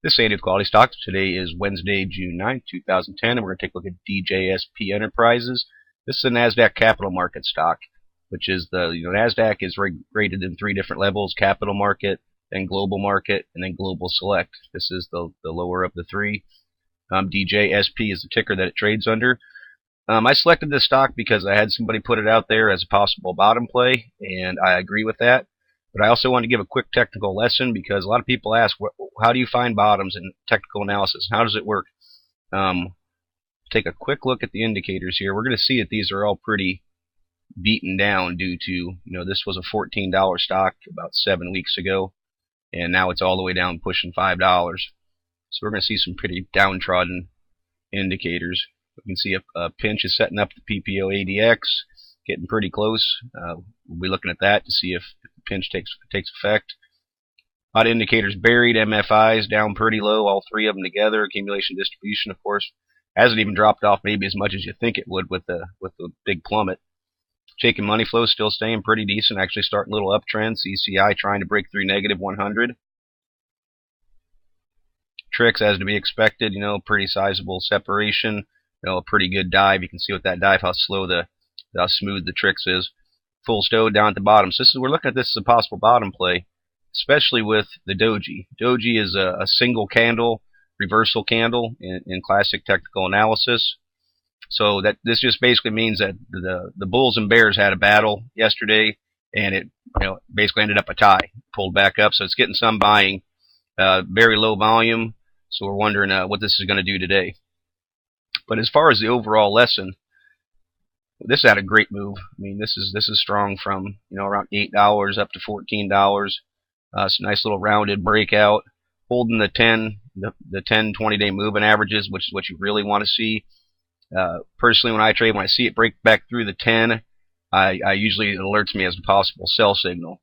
This is Andy with Quality Stocks. Today is Wednesday, June 9th, 2010, and we're going to take a look at DJSP Enterprises. This is a NASDAQ capital market stock, which is NASDAQ is rated in three different levels: capital market, then global market, and then global select. This is the lower of the three. DJSP is the ticker that it trades under. I selected this stock because I had somebody put it out there as a possible bottom play, and I agree with that. But I also want to give a quick technical lesson because a lot of people ask, how do you find bottoms in technical analysis? How does it work? Take a quick look at the indicators here. We're going to see that these are all pretty beaten down due to, this was a $14 stock about 7 weeks ago, and now it's all the way down pushing $5. So we're going to see some pretty downtrodden indicators. We can see a pinch is setting up the PPO ADX, getting pretty close. We'll be looking at that to see if the pinch takes effect. A lot of indicators buried. MFIs down pretty low, all three of them together. Accumulation distribution, of course, hasn't even dropped off maybe as much as you think it would with the big plummet. Shaking money flow still staying pretty decent, actually starting a little uptrend. CCI trying to break through negative 100. Tricks, as to be expected, pretty sizable separation. A pretty good dive. You can see with that dive how smooth the Tricks is. Full stow down at the bottom. So we're looking at this as a possible bottom play, especially with the doji. Doji is a single candle, reversal candle in classic technical analysis. So this just basically means that the bulls and bears had a battle yesterday, and it basically ended up a tie. Pulled back up, so it's getting some buying. Very low volume. So we're wondering what this is going to do today. But as far as the overall lesson, this had a great move. I mean, this is strong from around $8 up to $14. Some nice little rounded breakout, holding the 10, 20-day moving averages, which is what you really want to see. Personally, when I trade, when I see it break back through the 10, I usually, it alerts me as a possible sell signal.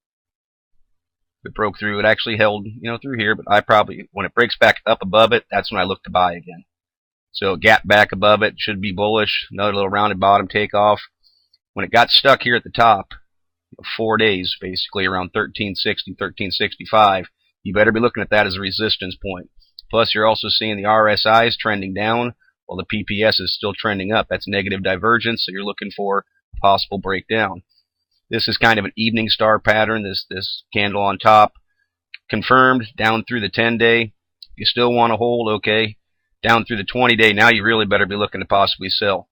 If it broke through, it actually held through here, but when it breaks back up above it, that's when I look to buy again. So gap back above it should be bullish. Another little rounded bottom takeoff. When it got stuck here at the top, 4 days basically around 1360, 1365, you better be looking at that as a resistance point. Plus, you're also seeing the RSIs trending down while the PPS is still trending up. That's negative divergence, so you're looking for a possible breakdown. This is kind of an evening star pattern. This candle on top confirmed down through the 10-day. You still want to hold, okay. Down through the 20-day, now you really better be looking to possibly sell.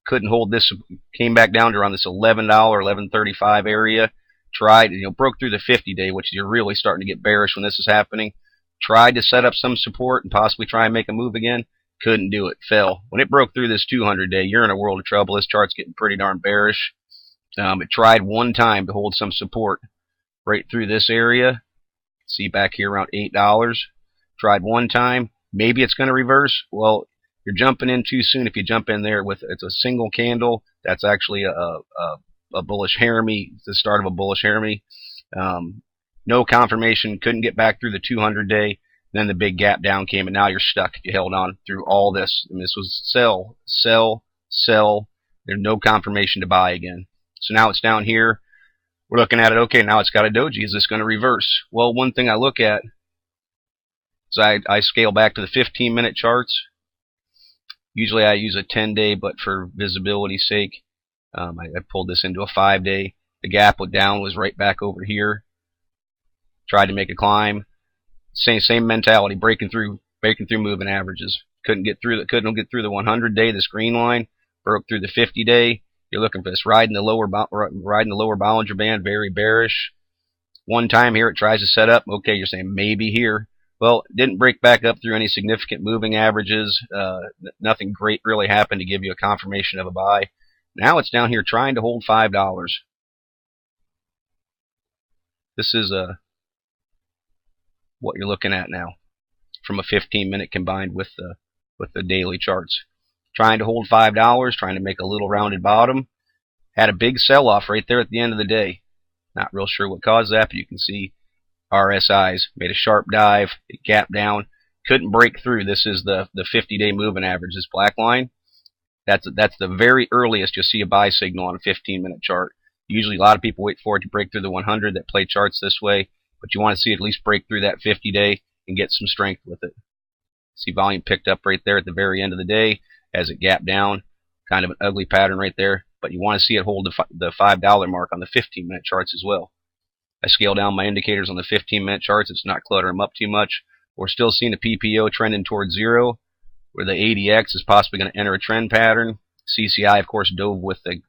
Couldn't hold this, came back down to around this $11, $11.35 area. Tried, broke through the 50-day, which you're really starting to get bearish when this is happening. Tried to set up some support and possibly try and make a move again. Couldn't do it, fell. When it broke through this 200-day, you're in a world of trouble. This chart's getting pretty darn bearish. It tried one time to hold some support right through this area. See back here around $8. Tried one time. Maybe it's going to reverse. Well, you're jumping in too soon if you jump in there with it's a single candle. That's actually a bullish harami. It's the start of a bullish harami. No confirmation. Couldn't get back through the 200-day. Then the big gap down came, and now you're stuck. You held on through all this. And this was sell, sell, sell. There's no confirmation to buy again. So now it's down here. We're looking at it. Okay, now it's got a doji. Is this going to reverse? Well, one thing I look at, so I scale back to the 15-minute charts. Usually I use a 10-day, but for visibility's sake, I pulled this into a 5-day. The gap down was right back over here. Tried to make a climb. Same mentality, breaking through moving averages. Couldn't get through the 100-day, this green line. Broke through the 50-day. You're looking for this riding the lower Bollinger Band, very bearish. One time here it tries to set up. Okay, you're saying maybe here. Well, it didn't break back up through any significant moving averages. Nothing great really happened to give you a confirmation of a buy. Now it's down here trying to hold $5. This is what you're looking at now from a 15-minute combined with the daily charts. Trying to hold $5, trying to make a little rounded bottom. Had a big sell-off right there at the end of the day. Not real sure what caused that, but you can see RSIs made a sharp dive, it gapped down, couldn't break through. This is the 50-day moving average, this black line. That's the very earliest you'll see a buy signal on a 15-minute chart. Usually a lot of people wait for it to break through the 100 that play charts this way, but you want to see it at least break through that 50-day. and get some strength with it. See volume picked up right there at the very end of the day as it gapped down. Kind of an ugly pattern right there, but you want to see it hold the $5 mark on the 15-minute charts as well. I scale down my indicators on the 15-minute charts. It's not cluttering them up too much. We're still seeing the PPO trending towards zero, where the ADX is possibly going to enter a trend pattern. CCI, of course, dove with the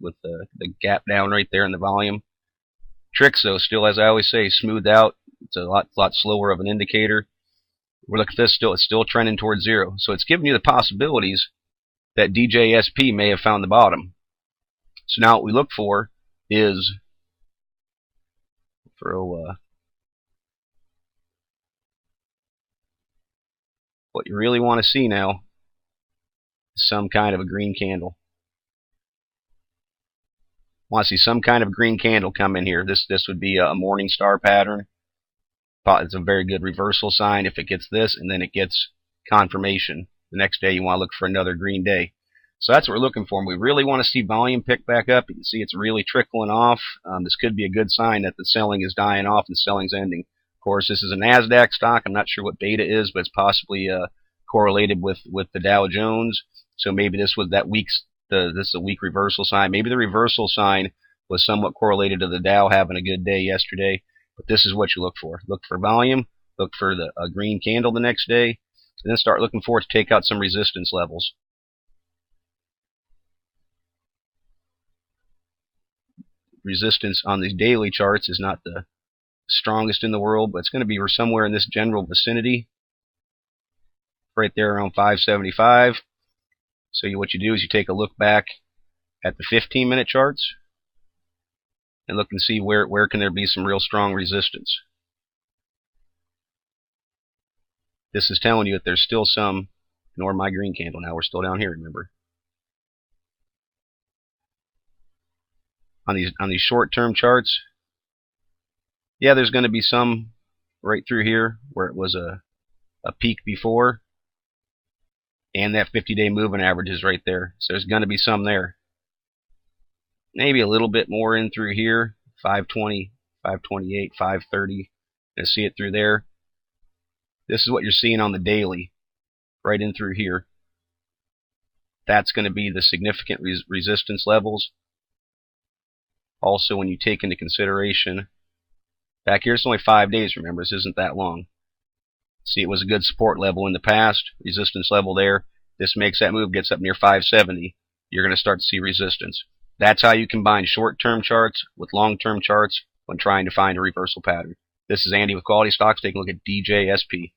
gap down right there in the volume. Tricks, though, still, as I always say, smoothed out. It's a lot slower of an indicator. We're looking at this still. It's still trending towards zero. So it's giving you the possibilities that DJSP may have found the bottom. So now what we look for is what you really want to see now is some kind of a green candle. Want to see some kind of green candle come in here. This would be a morning star pattern. It's a very good reversal sign if it gets this and then it gets confirmation. The next day you want to look for another green day. So that's what we're looking for. And we really want to see volume pick back up. You can see it's really trickling off. This could be a good sign that the selling is dying off and selling's ending. Of course, this is a NASDAQ stock. I'm not sure what beta is, but it's possibly correlated with the Dow Jones. So maybe this was that week's this is a weak reversal sign. Maybe the reversal sign was somewhat correlated to the Dow having a good day yesterday. But this is what you look for. Look for volume. Look for a green candle the next day. And then start looking for it to take out some resistance levels. Resistance on these daily charts is not the strongest in the world, but it's going to be somewhere in this general vicinity. Right there around 575. So what you do is you take a look back at the 15-minute charts and look and see where can there be some real strong resistance. This is telling you that there's still some. Ignore my green candle now. We're still down here, remember. On these short-term charts, yeah, there's going to be some right through here where it was a peak before. And that 50-day moving average is right there. So there's going to be some there. Maybe a little bit more in through here. 520, 528, 530. You see it through there. This is what you're seeing on the daily. Right in through here. That's going to be the significant resistance levels. Also, when you take into consideration, back here it's only 5 days, remember, this isn't that long. See, it was a good support level in the past, resistance level there. This makes that move, gets up near 570. You're going to start to see resistance. That's how you combine short-term charts with long-term charts when trying to find a reversal pattern. This is Andy with QualityStocks taking a look at DJSP.